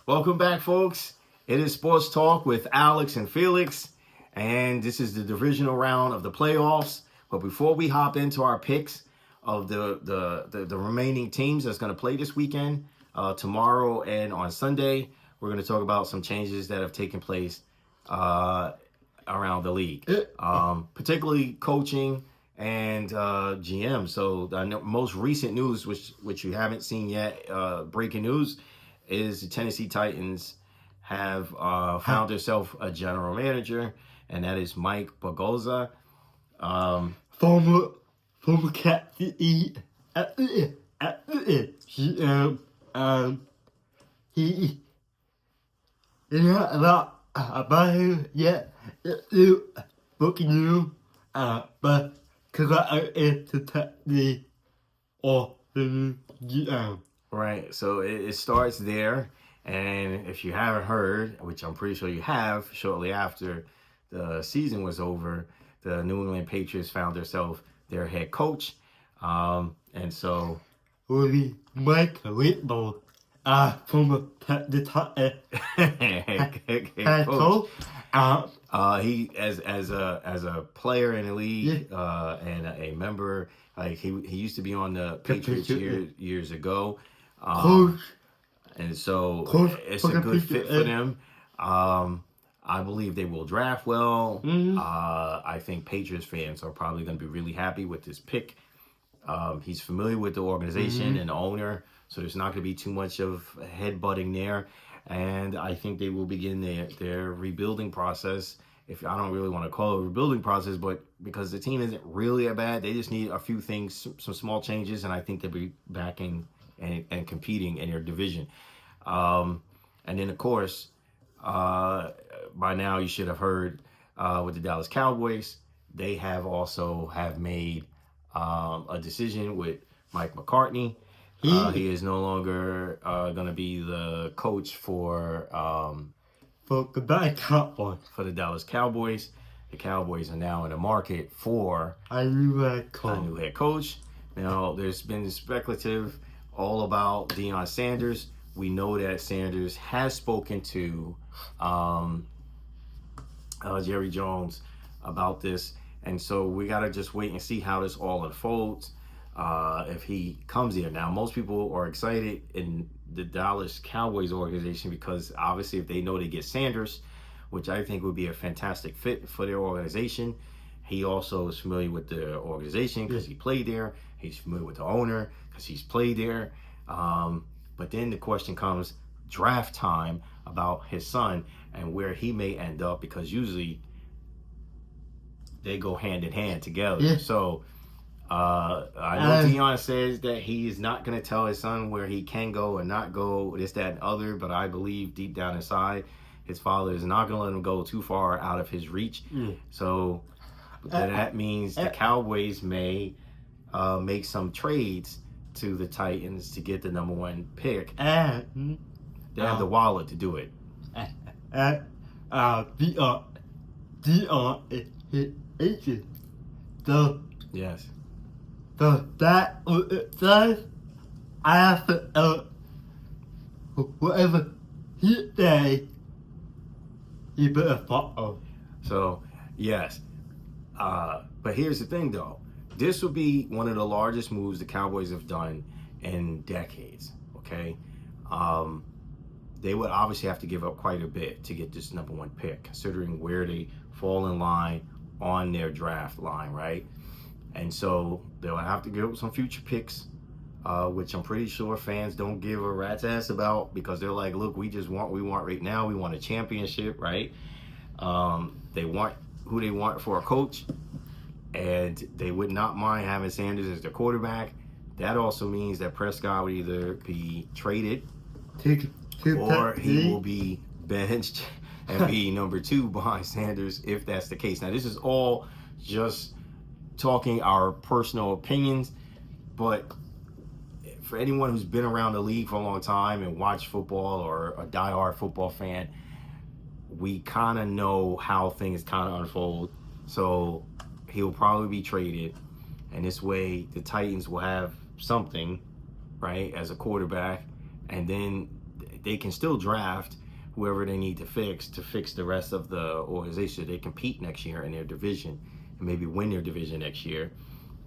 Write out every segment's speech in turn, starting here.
Welcome back, folks. It is Sports Talk with Alex and Felix, and this is the divisional round of the playoffs. But before we hop into our picks of the remaining teams that's going to play this weekend, tomorrow and on Sunday, we're going to talk about some changes that have taken place around the league, particularly coaching and GM. So the most recent news, which you haven't seen yet, breaking news, is the Tennessee Titans have found themselves a general manager, and that is Mike Bogozza. Former captain GM. He not a lot about him yet. Booking you, but congratulations to the GM. Right, so it starts there, and if you haven't heard, which I'm pretty sure you have, shortly after the season was over, the New England Patriots found themselves their head coach, and so Will be Mike Whitmore, from the head coach. He as a player in the league, and a member, like he used to be on the Patriots years ago. Coach. And so it's a good fit for them. I believe they will draft well. I think Patriots fans are probably going to be really happy with this pick. He's familiar with the organization and the owner, so there's not going to be too much of headbutting there. And I think they will begin their rebuilding process. If I don't really want to call it a rebuilding process, but because the team isn't really that bad, they just need a few things, some small changes, and I think they'll be back in and competing in their division. And then, of course, by now you should have heard with the Dallas Cowboys, they have made a decision with Mike McCarthy. He is no longer going to be the coach for the Dallas Cowboys. The Cowboys are now in the market for a new head coach. Now, there's been speculative all about Deion Sanders. We know that Sanders has spoken to Jerry Jones about this, and so we got to just wait and see how this all unfolds if he comes here. Now, most people are excited in the Dallas Cowboys organization because obviously if they know they get Sanders, which I think would be a fantastic fit for their organization. He also is familiar with the organization because he played there. He's familiar with the owner because he's played there. But then the question comes draft time about his son and where he may end up, because usually they go hand in hand together. So I know Deion says that he is not going to tell his son where he can go and not go, this, that, and other, but I believe deep down inside his father is not going to let him go too far out of his reach. So that means the Cowboys may make some trades to the Titans to get the number one pick. They have the wallet to do it. Yes. Whatever he say, you better follow. So, yes. But here's the thing, though. This would be one of the largest moves the Cowboys have done in decades, okay? They would obviously have to give up quite a bit to get this number one pick, considering where they fall in line on their draft line, right? And so they'll have to give up some future picks, which I'm pretty sure fans don't give a rat's ass about, because they're like, look, we want right now. We want a championship, right? They want who they want for a coach, and they would not mind having Sanders as their quarterback. That also means that Prescott would either be traded or he will be benched and be number two behind Sanders if that's the case. Now, this is all just talking our personal opinions, but for anyone who's been around the league for a long time and watched football, or a diehard football fan, we kind of know how things kind of unfold. So he'll probably be traded, and this way the Titans will have something, right, as a quarterback, and then they can still draft whoever they need to fix the rest of the organization. So they compete next year in their division and maybe win their division next year.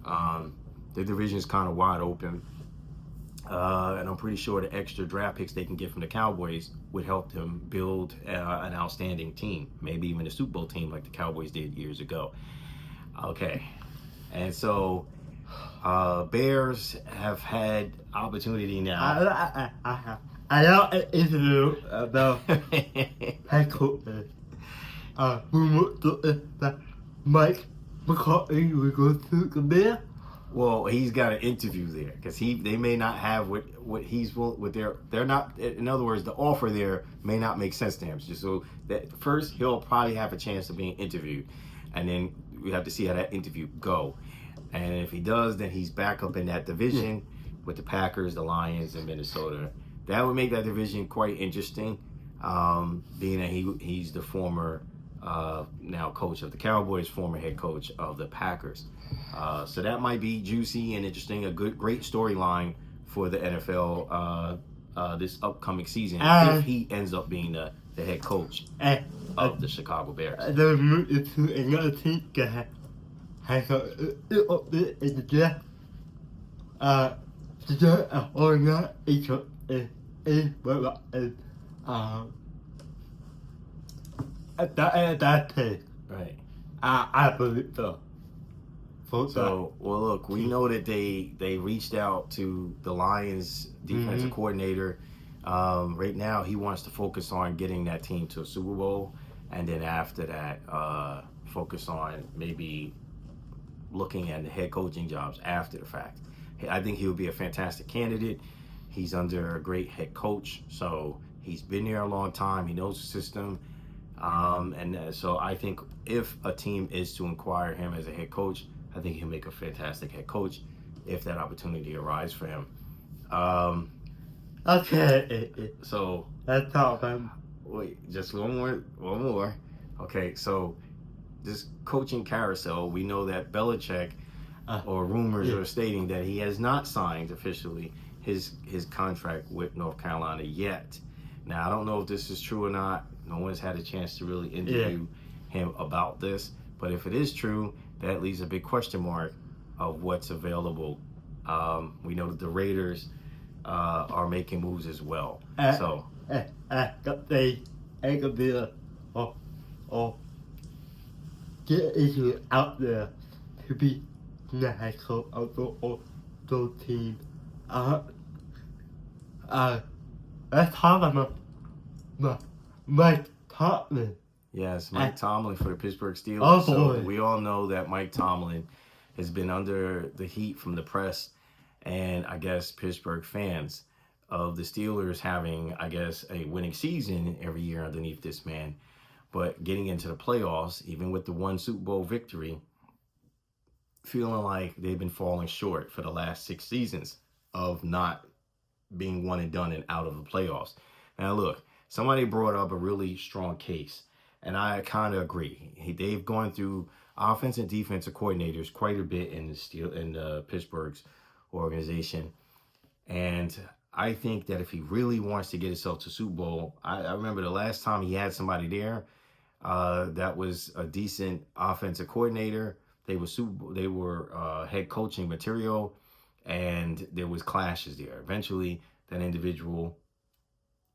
The division is kind of wide open. And I'm pretty sure the extra draft picks they can get from the Cowboys would help them build an outstanding team, maybe even a Super Bowl team like the Cowboys did years ago. Okay, and so Bears have had opportunity now. I know an interview about head coach. That Mike McCarthy will go to the Bears. Well, he's got an interview there because they may not have what he's what they're not. In other words, the offer there may not make sense to him. Just so that first he'll probably have a chance of being interviewed, and then we have to see how that interview go. And if he does, then he's back up in that division with the Packers, the Lions, and Minnesota. That would make that division quite interesting, being that he's the former now coach of the Cowboys, former head coach of the Packers. So that might be juicy and interesting, a great storyline for the NFL this upcoming season if he ends up being the head coach of the Chicago Bears. They're moving to another team that has a little bit in the draft. The organization is that place. Right. I believe so. So, well, look, we know that they reached out to the Lions defensive coordinator. Right now, he wants to focus on getting that team to a Super Bowl, and then after that, focus on maybe looking at the head coaching jobs after the fact. I think he would be a fantastic candidate. He's under a great head coach, so he's been there a long time. He knows the system. So I think if a team is to inquire him as a head coach, I think he'll make a fantastic head coach if that opportunity arises for him. Okay. So Let's talk about. wait, just one more. Okay, so this coaching carousel, we know that Belichick, or rumors are stating that he has not signed officially his contract with North Carolina yet. Now, I don't know if this is true or not. No one's had a chance to really interview him about this. But if it is true, that leaves a big question mark of what's available. We know that the Raiders are making moves as well. They ain't gonna be or get issue out there to be the head coach of those teams. Let's talk about Mike Tomlin. Yes, Mike Tomlin for the Pittsburgh Steelers. Oh, so boy. we all know that Mike Tomlin has been under the heat from the press and I guess Pittsburgh fans of the Steelers having, I guess, a winning season every year underneath this man. But getting into the playoffs, even with the one Super Bowl victory, feeling like they've been falling short for the last 6 seasons of not being one and done and out of the playoffs. Now, look, somebody brought up a really strong case, and I kind of agree. They've gone through offense and defensive coordinators quite a bit in the Pittsburgh's organization, and I think that if he really wants to get himself to Super Bowl, I remember the last time he had somebody there that was a decent offensive coordinator. They were head coaching material, and there was clashes there. Eventually, that individual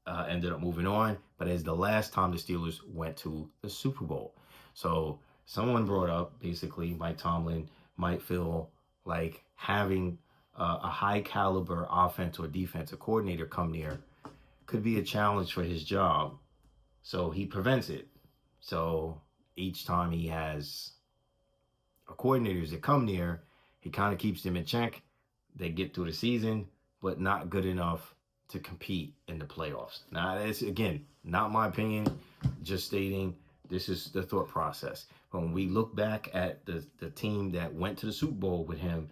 ended up moving on, but it's the last time the Steelers went to the Super Bowl. So someone brought up, basically, Mike Tomlin might feel like having a high caliber offense or defensive coordinator come near could be a challenge for his job. So he prevents it. So each time he has coordinators that come near, he kind of keeps them in check. They get through the season, but not good enough to compete in the playoffs. Now, that's, again, not my opinion, just stating this is the thought process. But when we look back at the team that went to the Super Bowl with him,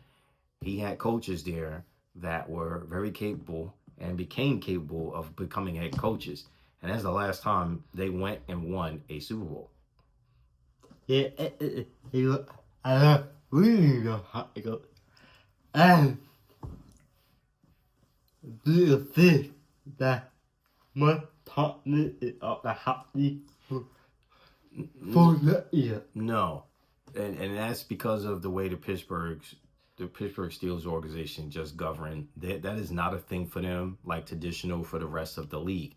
he had coaches there that were very capable and became capable of becoming head coaches. And that's the last time they went and won a Super Bowl. Yeah, I really know how to go. And do you think that my partner is up the happy for the year. No, and that's because of the way the Pittsburgh Steelers organization just govern. That is not a thing for them, like traditional for the rest of the league.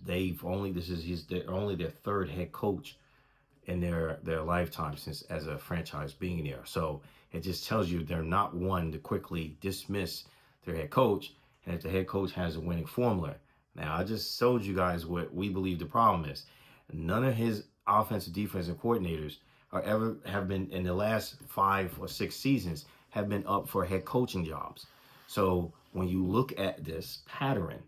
They've only they're only their third head coach in their lifetime since as a franchise being there. So it just tells you they're not one to quickly dismiss their head coach, and if the head coach has a winning formula. Now I just showed you guys what we believe the problem is. None of his offensive defensive coordinators have been in the last 5 or 6 seasons have been up for head coaching jobs. So when you look at this pattern,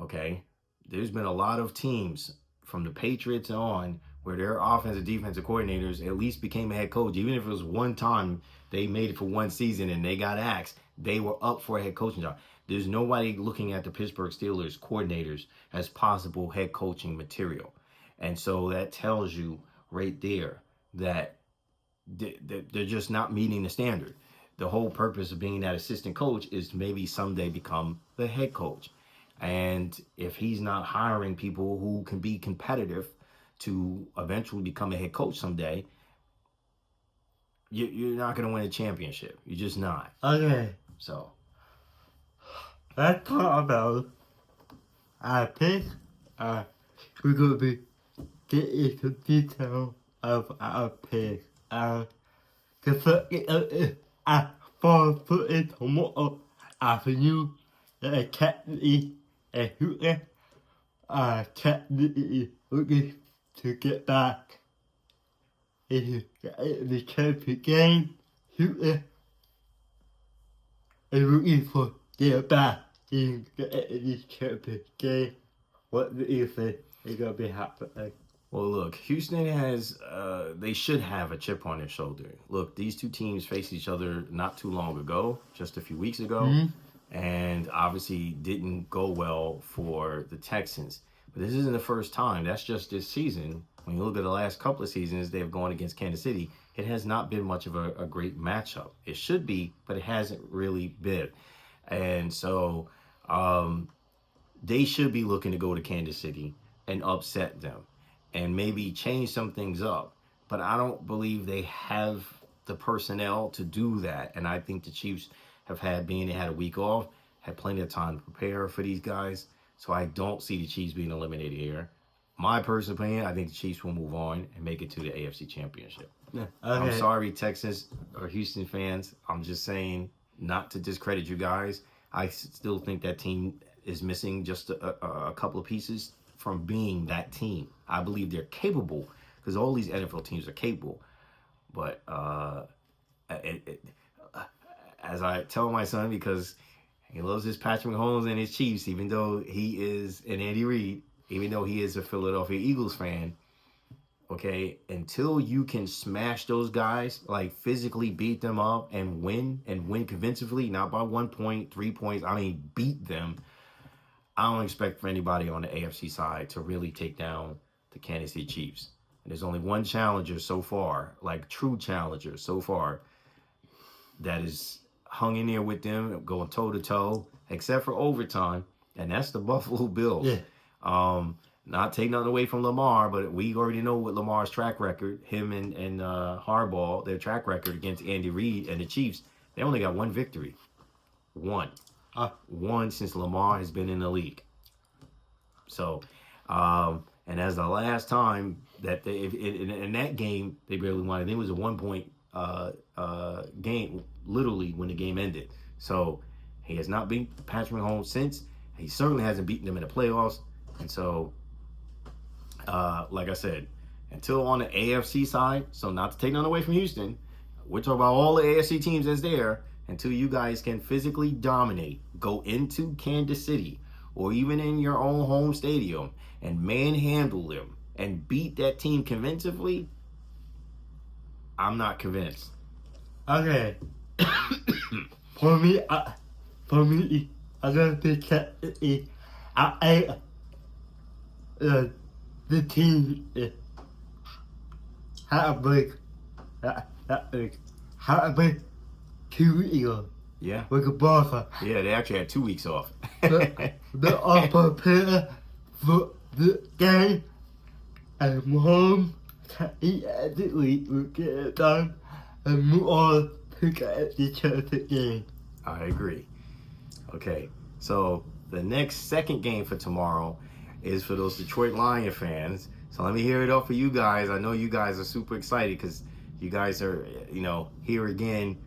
okay, there's been a lot of teams from the Patriots on where their offensive defensive coordinators at least became a head coach. Even if it was one time they made it for one season and they got axed, they were up for a head coaching job. There's nobody looking at the Pittsburgh Steelers coordinators as possible head coaching material. And so that tells you right there that they're just not meeting the standard. The whole purpose of being that assistant coach is to maybe someday become the head coach. And if he's not hiring people who can be competitive to eventually become a head coach someday, you're not going to win a championship. You're just not. Okay, So, let's talk about our pick. We're going to be getting into detail of our pick. The first is for footage tomorrow afternoon. The Academy and Houston. Academy is looking to get back into the championship game. Houston is looking for get back in the championship game. What do you think is going to be happening? well, look, Houston has, they should have a chip on their shoulder. Look, these two teams faced each other not too long ago, just a few weeks ago, and obviously didn't go well for the Texans. But this isn't the first time. That's just this season. When you look at the last couple of seasons they've gone against Kansas City, it has not been much of a great matchup. It should be, but it hasn't really been. And so they should be looking to go to Kansas City and upset them and maybe change some things up. But I don't believe they have the personnel to do that. And I think the Chiefs have they had a week off, had plenty of time to prepare for these guys. So I don't see the Chiefs being eliminated here. My personal opinion, I think the Chiefs will move on and make it to the AFC Championship. Okay. I'm sorry, Texans or Houston fans. I'm just saying, not to discredit you guys. I still think that team is missing just a couple of pieces from being that team. I believe they're capable because all these NFL teams are capable. But as I tell my son, because he loves his Patrick Mahomes and his Chiefs, even though he is an Andy Reid, even though he is a Philadelphia Eagles fan, okay, until you can smash those guys, like physically beat them up and win convincingly, not by 1 point, 3 points, I mean, beat them, I don't expect for anybody on the AFC side to really take down the Kansas City Chiefs. And there's only one challenger so far, like true challenger so far, that is hung in there with them, going toe-to-toe, except for overtime, and that's the Buffalo Bills. Yeah. Not taking nothing away from Lamar, but we already know what Lamar's track record, him and Harbaugh, their track record against Andy Reid and the Chiefs, they only got one victory. One since Lamar has been in the league. So, and as the last time that in that game, they barely won. I think it was a 1 point game, literally, when the game ended. So, he has not beaten Patrick Mahomes since. He certainly hasn't beaten them in the playoffs. And so, like I said, until on the AFC side, so not to take none away from Houston, we're talking about all the AFC teams that's there, until you guys can physically dominate, go into Kansas City, or even in your own home stadium, and manhandle them, and beat that team convincingly, I'm not convinced. Okay. For me, I'm gonna pick the team had a break 2 weeks ago. Yeah. with the Barca. Yeah, they actually had 2 weeks off. They are prepared for the game, and Mahomes can eat at the week will get it done and move on to get the Chelsea game. I agree. Okay, so the next second game for tomorrow is for those Detroit Lion fans. So let me hear it up for you guys. I know you guys are super excited because you guys are, here again,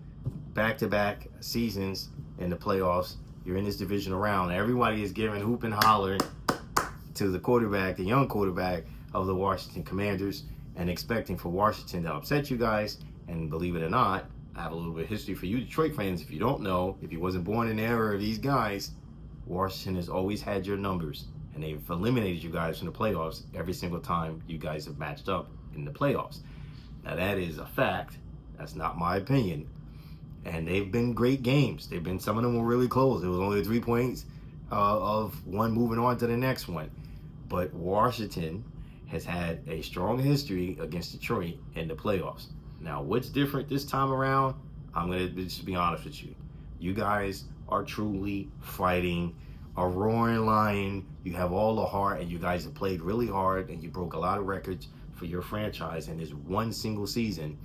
back-to-back seasons in the playoffs. You're in this divisional round. Everybody is giving hoop and holler to the quarterback, the young quarterback of the Washington Commanders, and expecting for Washington to upset you guys. And believe it or not, I have a little bit of history for you Detroit fans. If you don't know, if you wasn't born in the era of these guys, Washington has always had your numbers. And they've eliminated you guys from the playoffs every single time you guys have matched up in the playoffs. Now that is a fact. That's not my opinion. And they've been great games. Some of them were really close. It was only 3 points of one moving on to the next one. But Washington has had a strong history against Detroit in the playoffs. Now, what's different this time around? I'm going to just be honest with you. You guys are truly fighting a roaring lion. You have all the heart, and you guys have played really hard, and you broke a lot of records for your franchise in this one single season.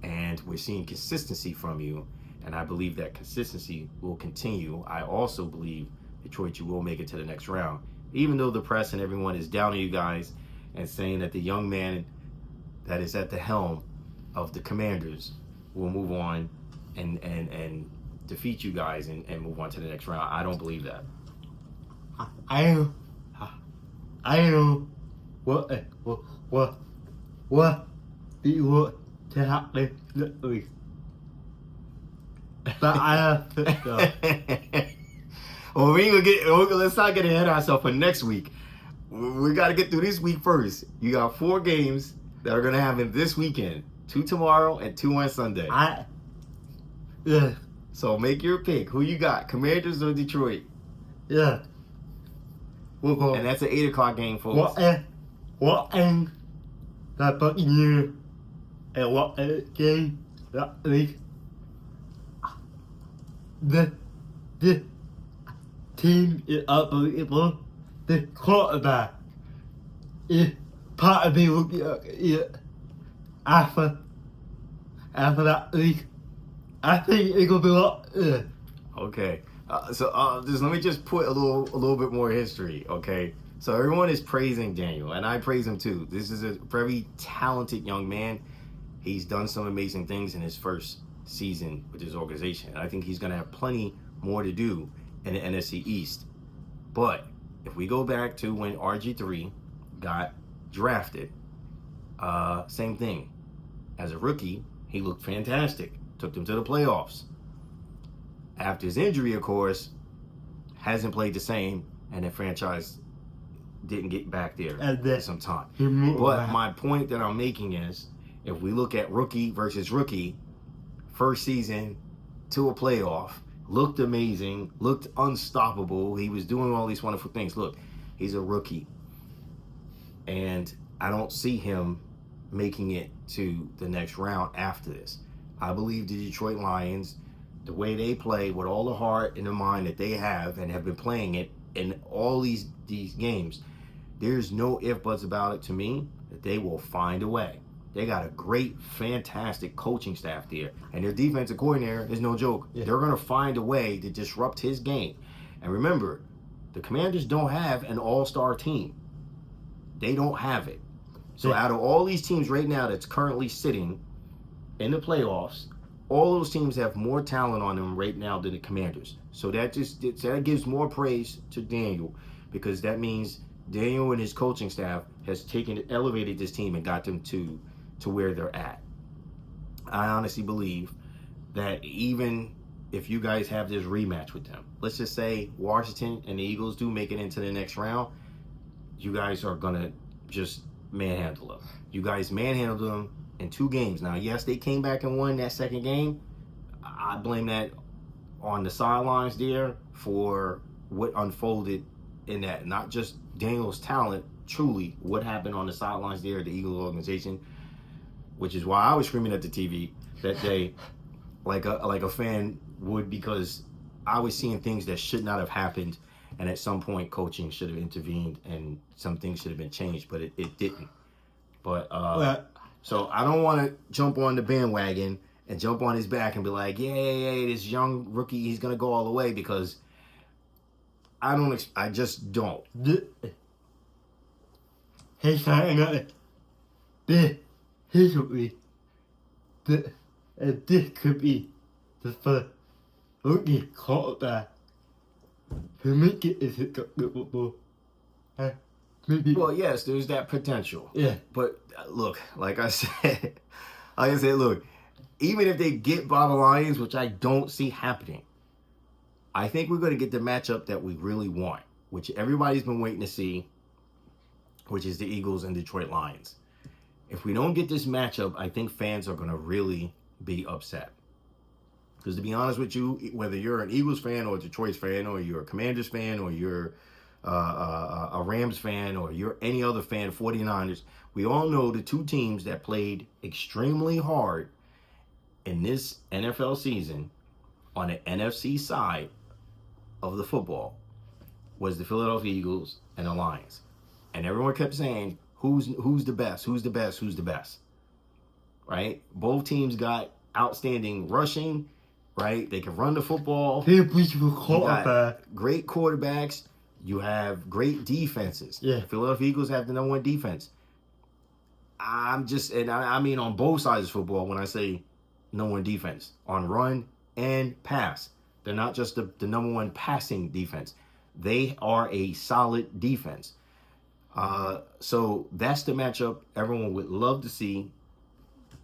And we're seeing consistency from you, and I believe that consistency will continue. I also believe, Detroit, you will make it to the next round. Even though the press and everyone is down on you guys and saying that the young man that is at the helm of the Commanders will move on and defeat you guys and move on to the next round. I don't believe that. I know what it would to happen next week. But I have to Well, let's not get ahead of ourselves for next week. We got to get through this week first. You got 4 games that are going to happen this weekend. 2 tomorrow and 2 on Sunday. Yeah. So make your pick. Who you got? Commanders or Detroit? Yeah. We'll go. And that's an 8 o'clock game, folks. What end the Buccaneers and what game that week? The team is unbelievable. The quarterback is part of me will be after that week. I think it's gonna be a lot. Okay. So just let me just put a little bit more history, okay? So everyone is praising Daniel, and I praise him too. This is a very talented young man. He's done some amazing things in his first season with his organization. And I think he's going to have plenty more to do in the NFC East. But if we go back to when RG3 got drafted, same thing. As a rookie, he looked fantastic. Took them to the playoffs. After his injury, of course, hasn't played the same, and the franchise didn't get back there for some time. But my point that I'm making is, if we look at rookie versus rookie, first season to a playoff, looked amazing, looked unstoppable. He was doing all these wonderful things. Look, he's a rookie. And I don't see him making it to the next round after this. I believe the Detroit Lions, the way they play with all the heart and the mind that they have and have been playing it in all these games, there's no if buts about it to me that they will find a way. They got a great, fantastic coaching staff there. And their defensive coordinator is no joke. Yeah. They're going to find a way to disrupt his game. And remember, the Commanders don't have an all-star team. They don't have it. So out of all these teams right now that's currently sitting in the playoffs, all those teams have more talent on them right now than the Commanders. So that gives more praise to Daniel, because that means Daniel and his coaching staff has elevated this team and got them to where they're at. I honestly believe that even if you guys have this rematch with them, let's just say Washington and the Eagles do make it into the next round, you guys are going to just manhandle them. You guys manhandled them in 2 games. Now, yes, they came back and won that second game. I blame that on the sidelines there for what unfolded in that. Not just Daniel's talent, truly what happened on the sidelines there at the Eagles organization, which is why I was screaming at the TV that day like a fan would, because I was seeing things that should not have happened, and at some point coaching should have intervened and some things should have been changed, but it didn't. But so I don't want to jump on the bandwagon and jump on his back and be like, yeah, this young rookie, he's gonna go all the way, because I just don't. He's saying the history that this could be the first rookie quarterback to make it as a good football. Maybe. Well, yes, there's that potential. Yeah. But look, like I said, look, even if they get by the Lions, which I don't see happening, I think we're going to get the matchup that we really want, which everybody's been waiting to see, which is the Eagles and Detroit Lions. If we don't get this matchup, I think fans are going to really be upset. Because to be honest with you, whether you're an Eagles fan or a Detroit fan, or you're a Commanders fan, or you're a Rams fan, or you're any other fan, 49ers, we all know the two teams that played extremely hard in this NFL season on the NFC side of the football was the Philadelphia Eagles and the Lions. And everyone kept saying, who's the best? Who's the best? Who's the best? Right? Both teams got outstanding rushing, right? They can run the football. Great quarterbacks. You have great defenses. Yeah. Philadelphia Eagles have the #1 defense. I mean on both sides of football when I say #1 defense, on run and pass. They're not just the #1 passing defense. They are a solid defense. So that's the matchup everyone would love to see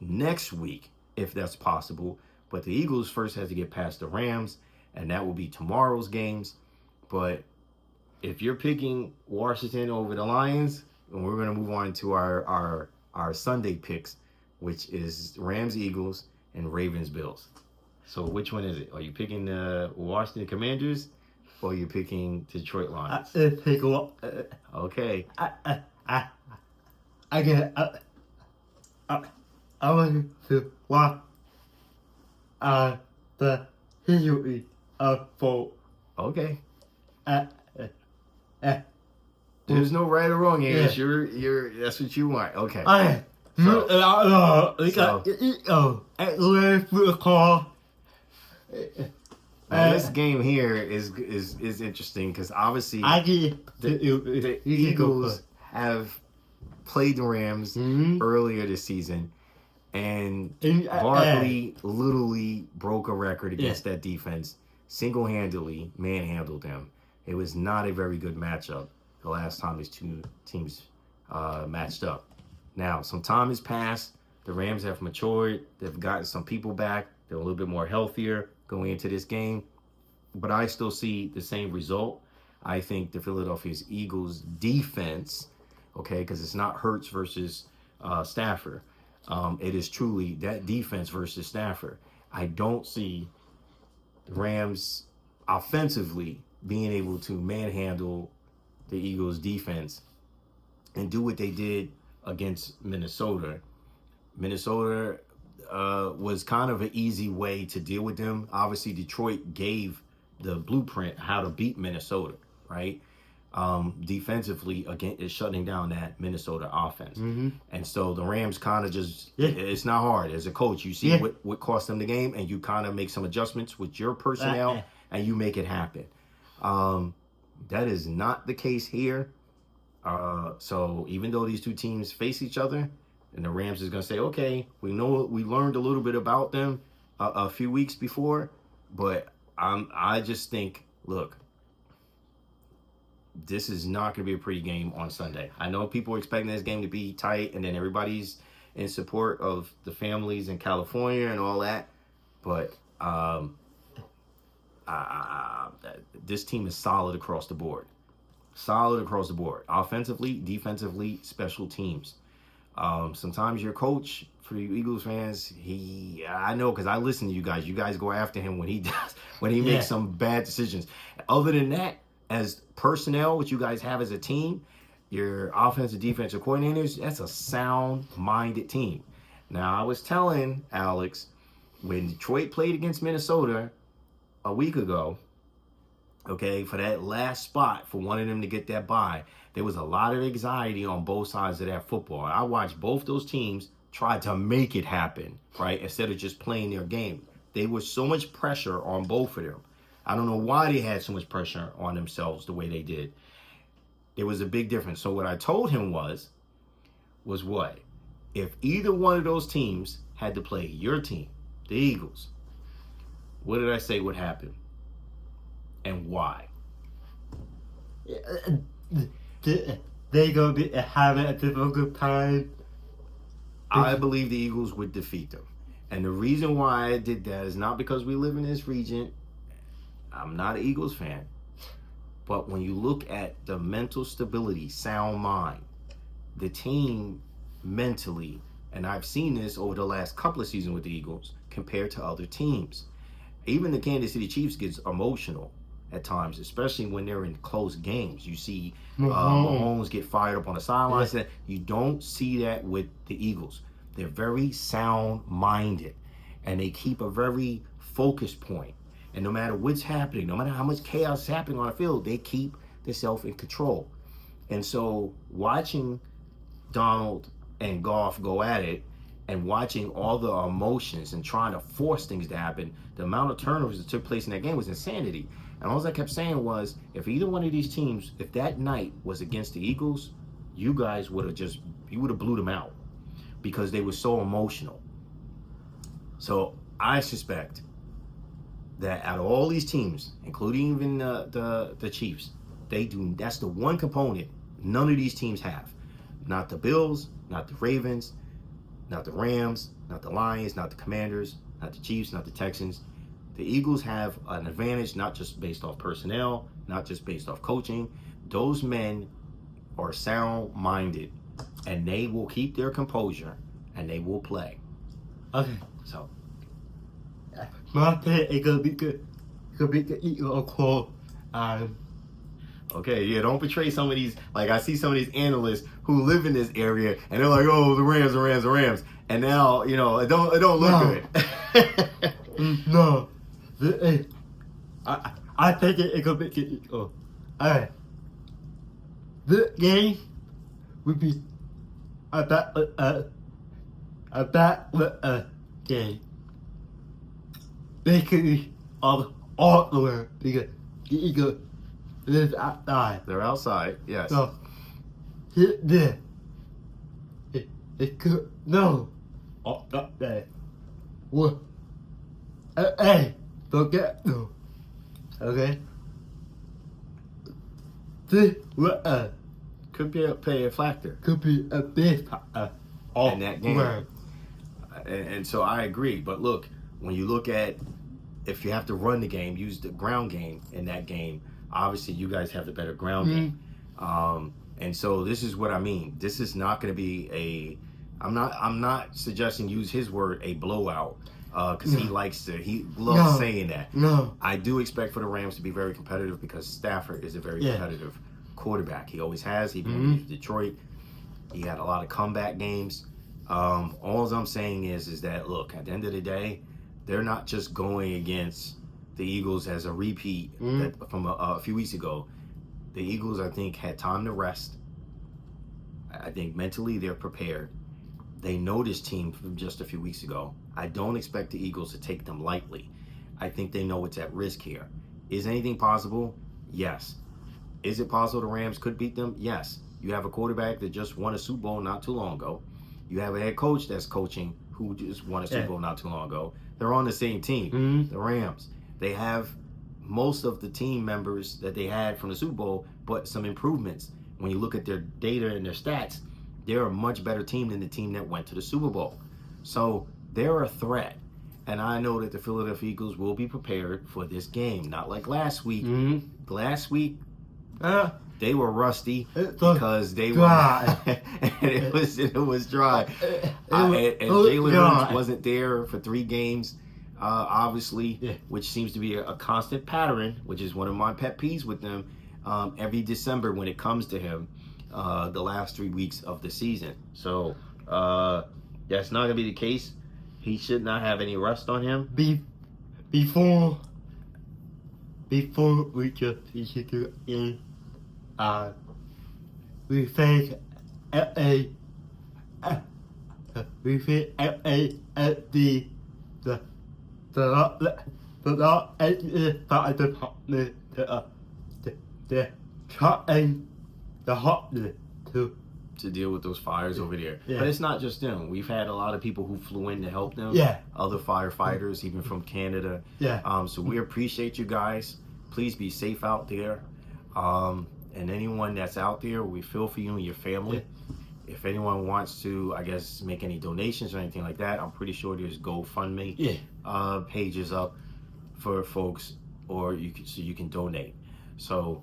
next week, if that's possible. But the Eagles first have to get past the Rams, and that will be tomorrow's games. But if you're picking Washington over the Lions, and we're going to move on to our Sunday picks, which is Rams, Eagles, and Ravens, Bills. So which one is it? Are you picking the Washington Commanders, or are you picking Detroit Lions? Take a look. Okay. I want to watch the history of both. Okay. There's no right or wrong here. Yeah. You're that's what you want. Okay. This game here is interesting because obviously the Eagles have played the Rams earlier this season, and Barkley literally broke a record against that defense, single-handedly manhandled them. It was not a very good matchup the last time these two teams matched up. Now, some time has passed. The Rams have matured. They've gotten some people back. They're a little bit more healthier going into this game. But I still see the same result. I think the Philadelphia Eagles defense, okay, because it's not Hurts versus Stafford. It is truly that defense versus Stafford. I don't see the Rams offensively being able to manhandle the Eagles defense and do what they did against Minnesota. Minnesota was kind of an easy way to deal with them. Obviously, Detroit gave the blueprint how to beat Minnesota, right? Defensively, again, is shutting down that Minnesota offense. And so the Rams kind of just, it's not hard. As a coach, you see what cost them the game, and you kind of make some adjustments with your personnel, and you make it happen. That is not the case here. So even though these two teams face each other, and the Rams is going to say, okay, we learned a little bit about them a few weeks before, but I just think, look, this is not going to be a pretty game on Sunday. I know people are expecting this game to be tight, and then everybody's in support of the families in California and all that, but this team is solid across the board. Solid across the board. Offensively, defensively, special teams. Sometimes your coach, for you Eagles fans, I know because I listen to you guys. You guys go after him when he makes some bad decisions. Other than that, as personnel, what you guys have as a team, your offensive, defensive coordinators, that's a sound-minded team. Now, I was telling Alex, when Detroit played against Minnesota, a week ago, okay, for that last spot for one of them to get that bye, there was a lot of anxiety on both sides of that football. I watched both those teams try to make it happen, right, instead of just playing their game. There was so much pressure on both of them. I don't know why they had so much pressure on themselves the way they did. There was a big difference. So what I told him was what? If either one of those teams had to play your team, the Eagles, what did I say would happen? And why? They gonna be having a difficult time. I believe the Eagles would defeat them. And the reason why I did that is not because we live in this region. I'm not an Eagles fan. But when you look at the mental stability, sound mind, the team mentally, and I've seen this over the last couple of seasons with the Eagles compared to other teams. Even the Kansas City Chiefs gets emotional at times, especially when they're in close games. You see Mahomes get fired up on the sidelines. Yeah. You don't see that with the Eagles. They're very sound-minded, and they keep a very focused point. And no matter what's happening, no matter how much chaos is happening on the field, they keep themselves in control. And so watching Donald and Goff go at it and watching all the emotions and trying to force things to happen, the amount of turnovers that took place in that game was insanity. And all I kept saying was, if either one of these teams, if that night was against the Eagles, you guys would have blew them out because they were so emotional. So I suspect that out of all these teams, including even the Chiefs, that's the one component none of these teams have. Not the Bills, not the Ravens, not the Rams, not the Lions, not the Commanders, not the Chiefs, not the Texans. The Eagles have an advantage, not just based off personnel, not just based off coaching. Those men are sound-minded, and they will keep their composure, and they will play. Okay. So, my pick is gonna be good. It's gonna be the Eagle call. Okay, yeah, don't betray some of these. Like, I see some of these analysts who live in this area, and they're like, "Oh, the Rams," and now it don't look good. No, I think it could be the Eagle. Alright, this game would be a battle game. Basically, all the way because the Eagle lives outside. They're outside, yes. So, there. It could, no. Up there. What? Hey, forget no. Okay? This, Could be a factor could be a big in that game. And so I agree. But look, when you look at, if you have to run the game, use the ground game in that game, obviously you guys have the better ground game. And so this is what I mean. This is not going to be I'm not suggesting, use his word, a blowout, because he loves saying that. No. I do expect for the Rams to be very competitive because Stafford is a very competitive quarterback. He always has. Even when he was Detroit, he had a lot of comeback games. All I'm saying is that, look, at the end of the day, they're not just going against the Eagles as a repeat from a few weeks ago. The Eagles, I think, had time to rest. I think mentally they're prepared. They know this team from just a few weeks ago. I don't expect the Eagles to take them lightly. I think they know what's at risk here. Is anything possible? Yes. Is it possible the Rams could beat them? Yes. You have a quarterback that just won a Super Bowl not too long ago. You have a head coach that's coaching who just won a Super Bowl not too long ago. They're on the same team, the Rams. They have most of the team members that they had from the Super Bowl, but some improvements. When you look at their data and their stats, they're a much better team than the team that went to the Super Bowl. So they're a threat. And I know that the Philadelphia Eagles will be prepared for this game. Not like last week. Last week, they were rusty because they were and it was dry. And Jalen Hurts wasn't there for 3 games, obviously, which seems to be a constant pattern, which is one of my pet peeves with them. Every December when it comes to him, the last 3 weeks of the season. So that's not gonna be the case. He should not have any rust on him. Before before we get into the game, we face LA. We face LA at the law and fire department. The trying the hotness to deal with those fires over there. Yeah. But it's not just them. We've had a lot of people who flew in to help them. Yeah. Other firefighters, even from Canada. Yeah. So we appreciate you guys. Please be safe out there. And anyone that's out there, we feel for you and your family. Yeah. If anyone wants to, I guess, make any donations or anything like that, I'm pretty sure there's GoFundMe pages up for folks, or you can donate. So,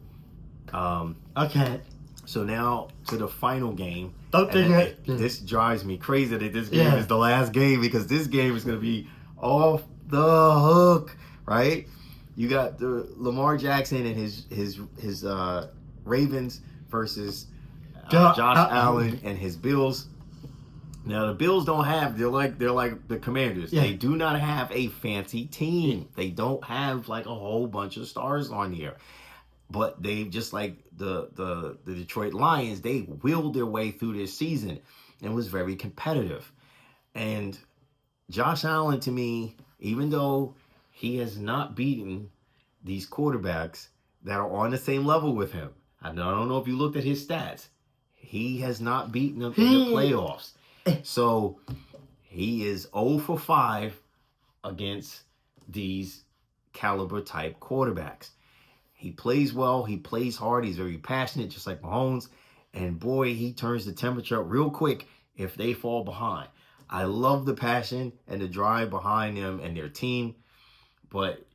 okay. So now to the final game. Don't think this drives me crazy that this game Yeah. is the last game, because this game is going to be off the hook, right? You got the Lamar Jackson and his Ravens versus Josh Allen and his Bills. Now the Bills don't have, they're like the Commanders. Yeah. They do not have a fancy team. They don't have like a whole bunch of stars on here. But they, just like the Detroit Lions, they willed their way through this season and was very competitive. And Josh Allen, to me, even though he has not beaten these quarterbacks that are on the same level with him, I don't know if you looked at his stats, he has not beaten them in the playoffs. So he is 0 for 5 against these caliber type quarterbacks. He plays well. He plays hard. He's very passionate, just like Mahomes. And boy, he turns the temperature up real quick if they fall behind. I love the passion and the drive behind them and their team. But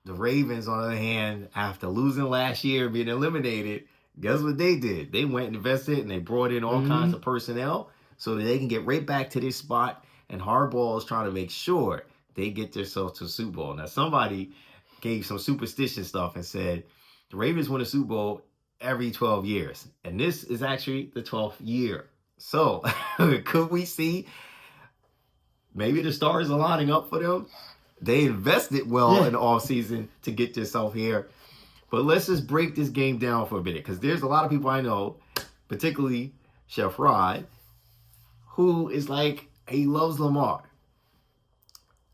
the Ravens, on the other hand, after losing last year, being eliminated, guess what they did? They went and invested and they brought in all kinds of personnel so that they can get right back to this spot. And Harbaugh is trying to make sure they get themselves to the Super Bowl. Now, somebody gave some superstition stuff and said the Ravens win a Super Bowl every 12 years. And this is actually the 12th year. So could we see maybe the stars are lining up for them? They invested well in the offseason to get themselves here. But let's just break this game down for a minute, because there's a lot of people I know, particularly Chef Rod, who is like, he loves Lamar.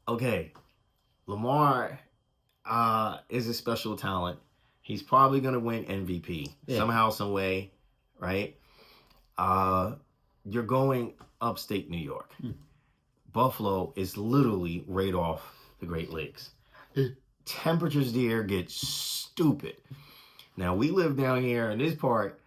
Okay, Lamar is a special talent. He's probably going to win MVP somehow, some way, right? You're going upstate New York. Buffalo is literally right off the Great Lakes. Temperatures there get stupid. Now, we live down here in this part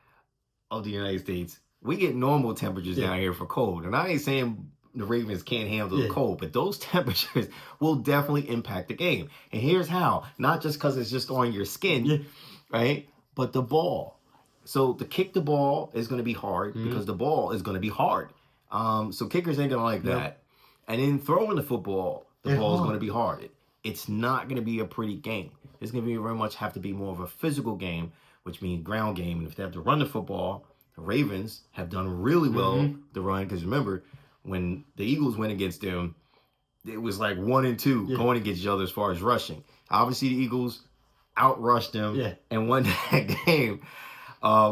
of the United States. We get normal temperatures down here for cold. And I ain't saying the Ravens can't handle the cold, but those temperatures will definitely impact the game. And here's how. Not just because it's just on your skin, right? But the ball. So to kick the ball is going to be hard because the ball is going to be hard. So kickers ain't going to like that. And then throwing the football, the ball is going to be hard. It's not going to be a pretty game. It's going to be very much have to be more of a physical game, which means ground game. And if they have to run the football, the Ravens have done really well to run. Because remember, when the Eagles went against them, it was like 1 and 2 going against each other as far as rushing. Obviously, the Eagles outrushed them and won that game,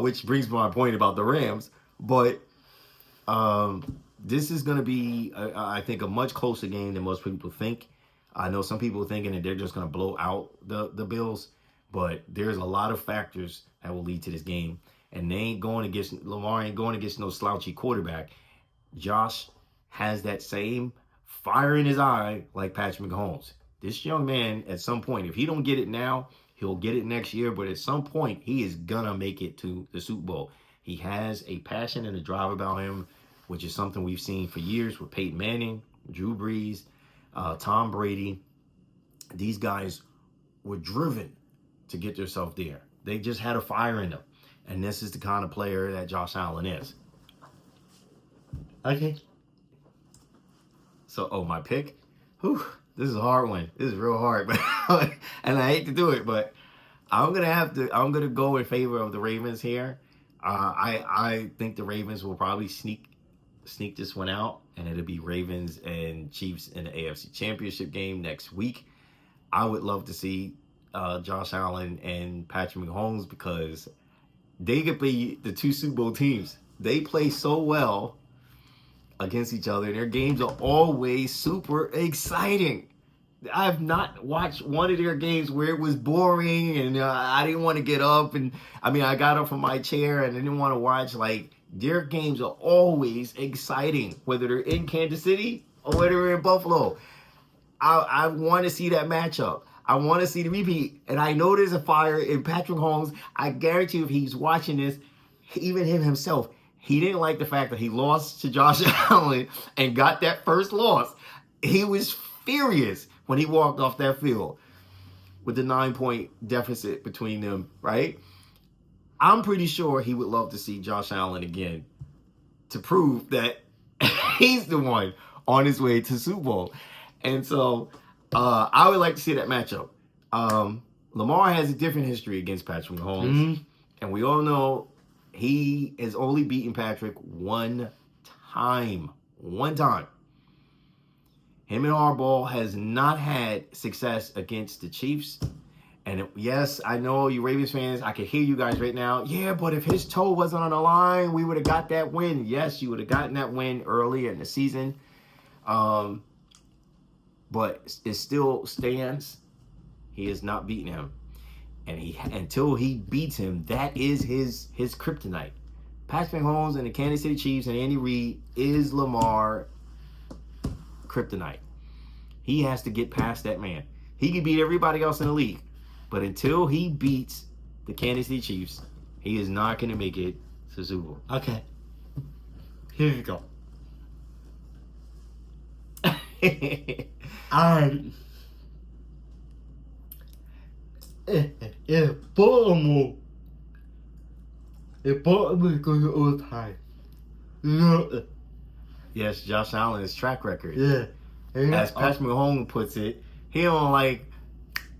which brings my point about the Rams. But this is going to be, I think, a much closer game than most people think. I know some people are thinking that they're just going to blow out the Bills, but there's a lot of factors that will lead to this game. And they ain't going against, Lamar ain't going against no slouchy quarterback. Josh has that same fire in his eye like Patrick Mahomes. This young man, at some point, if he don't get it now, he'll get it next year. But at some point, he is going to make it to the Super Bowl. He has a passion and a drive about him, which is something we've seen for years with Peyton Manning, Drew Brees, Tom Brady. These guys were driven to get themselves there. They just had a fire in them. And this is the kind of player that Josh Allen is. Okay. So, my pick? Whew, this is a hard one. This is real hard. But and I hate to do it, but I'm going to go in favor of the Ravens here. I think the Ravens will probably sneak this one out, and it'll be Ravens and Chiefs in the AFC Championship game next week. I would love to see Josh Allen and Patrick Mahomes because they could be the two Super Bowl teams. They play so well against each other. Their games are always super exciting. I have not watched one of their games where it was boring and I didn't want to get up. And I mean, I got up from my chair and I didn't want to watch. Like, their games are always exciting, whether they're in Kansas City or whether they're in Buffalo. I want to see that matchup. I want to see the repeat. And I know there's a fire in Patrick Mahomes. I guarantee you if he's watching this, even him himself, he didn't like the fact that he lost to Josh Allen and got that first loss. He was furious when he walked off that field with the 9-point deficit between them, right? I'm pretty sure he would love to see Josh Allen again to prove that he's the one on his way to Super Bowl. And so I would like to see that matchup. Lamar has a different history against Patrick Mahomes. And we all know he has only beaten Patrick one time. One time. Him and Harbaugh has not had success against the Chiefs. And yes, I know you Ravens fans, I can hear you guys right now. Yeah, but if his toe wasn't on the line, we would have got that win. Yes, you would have gotten that win early in the season. But it still stands. He has not beaten him. And until he beats him, that is his kryptonite. Patrick Mahomes and the Kansas City Chiefs and Andy Reid is Lamar kryptonite. He has to get past that man. He can beat everybody else in the league. But until he beats the Kansas City Chiefs, he is not going to make it to the Super Bowl. Okay. Here you go. If Baltimore goes to overtime, yes, Josh Allen's track record. yeah. As Patrick Mahomes puts it, he don't like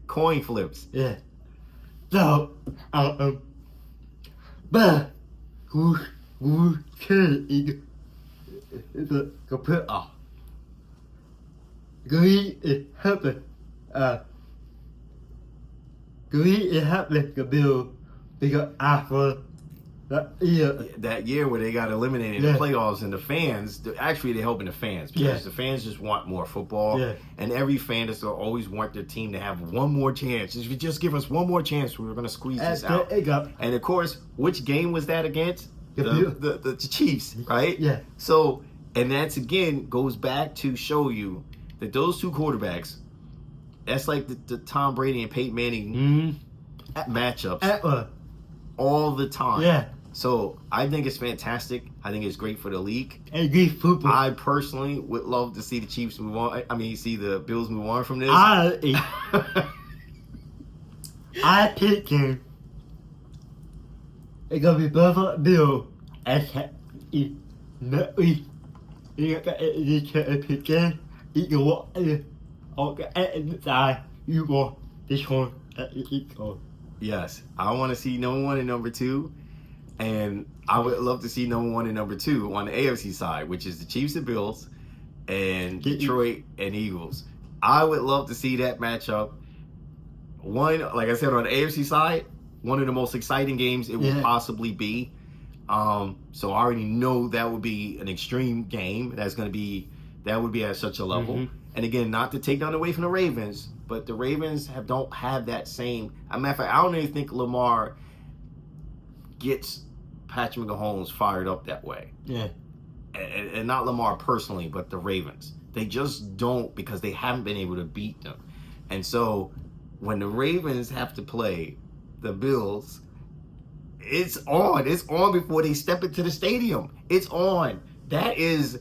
coin flips. Yeah. So, but who can the put off? Green is helping. Green is helping the Bill because after that year where they got eliminated in the playoffs, and the fans, actually they're helping the fans because the fans just want more football. Yeah. And every fan just always want their team to have one more chance. If you just give us one more chance, we're going to squeeze this out. And of course, which game was that against? The Chiefs, right? Yeah. So, and that's again goes back to show you that those two quarterbacks, that's like the Tom Brady and Peyton Manning matchups all the time. Yeah. So I think it's fantastic. I think it's great for the league. And good football. I personally would love to see the Chiefs move on. I mean, see the Bills move on from this. I pick him. It's gonna be Buffalo Bill. Yes, I want to see number 1 and number 2. And I would love to see number 1 and number 2 on the AFC side, which is the Chiefs and Bills and Detroit and Eagles. I would love to see that matchup. One, like I said, on the AFC side, one of the most exciting games it will possibly be. So I already know that would be an extreme game. That would be at such a level. And again, not to take down away from the Ravens, but the Ravens don't have that same. As a matter of fact, I don't even think Lamar gets Patrick Mahomes fired up that way. Yeah. And not Lamar personally, but the Ravens. They just don't, because they haven't been able to beat them. And so when the Ravens have to play the Bills, it's on. It's on before they step into the stadium. It's on. That is,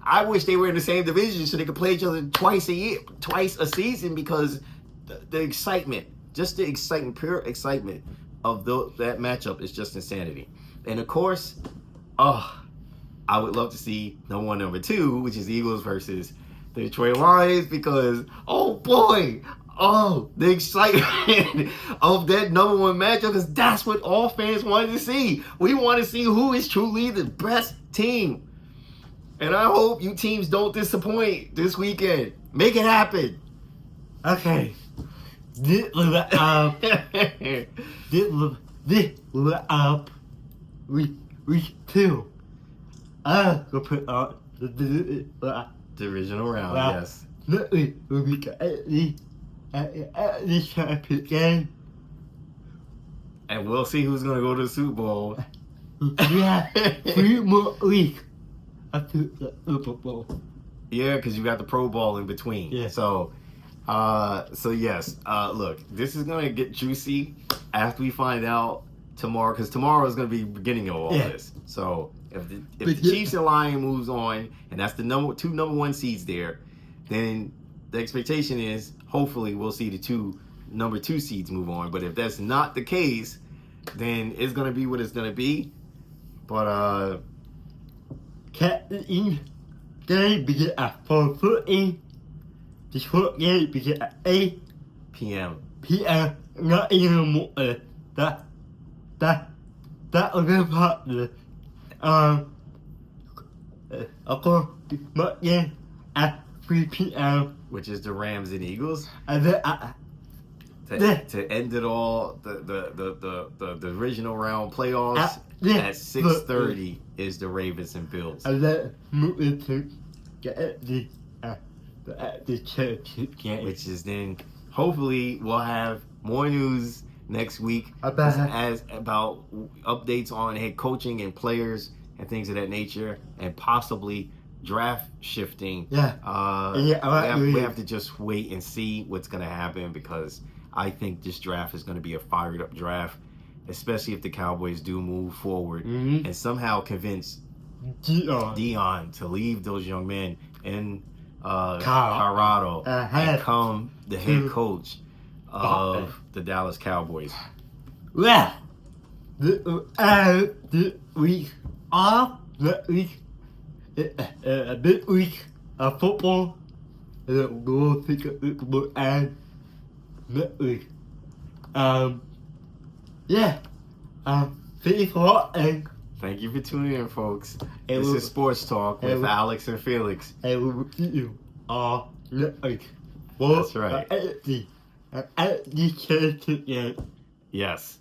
I wish they were in the same division so they could play each other twice a season, because the excitement, just the excitement, pure excitement of that matchup is just insanity. And of course, I would love to see number 1, number 2, which is Eagles versus the Detroit Lions, because oh boy, the excitement of that number 1 matchup, because that's what all fans wanted to see. We want to see who is truly the best team. And I hope you teams don't disappoint this weekend. Make it happen. Okay. this was week 2. I will put out the Divisional round, Wow. yes. next week will be at the championship game. And we'll see who's gonna go to the Super Bowl. We have 3 more weeks after the Super Bowl. Yeah, because you got the Pro Bowl in between. Yeah. So yes. Look, this is gonna get juicy after we find out tomorrow, because tomorrow is gonna be the beginning of all Yeah. this. So if the But Chiefs and Lions moves on, and that's the two number 1 seeds there, then the expectation is hopefully we'll see the 2 number 2 seeds move on. But if that's not the case, then it's gonna be what it's gonna be. But Captain game begin at 4:30. The short game begin at 8 PM. p.m. Not even more. That was very popular. Of course, my game at 3 p.m. Which is the Rams and Eagles. And then To end it all, the divisional round playoffs yeah. at 6:30 is the Ravens and Bills. and then moving to get the championship game. Which is then hopefully we'll have more news next week About- about updates on head coaching and players and things of that nature, and possibly draft shifting. Yeah. We have to just wait and see what's going to happen, because I think this draft is going to be a fired up draft, especially if the Cowboys do move forward Mhm. and somehow convince Dion to leave those young men in Colorado and become the head coach of the Dallas Cowboys. Well, the week off, that week, a big week of football, and then we'll pick up football and that week. Yeah. Thank you for watching, Thank you for tuning in, folks. And This we'll- is Sports Talk with and we'll- Alex and Felix. and we will see you all next week. That's right. At the championship game. Yes.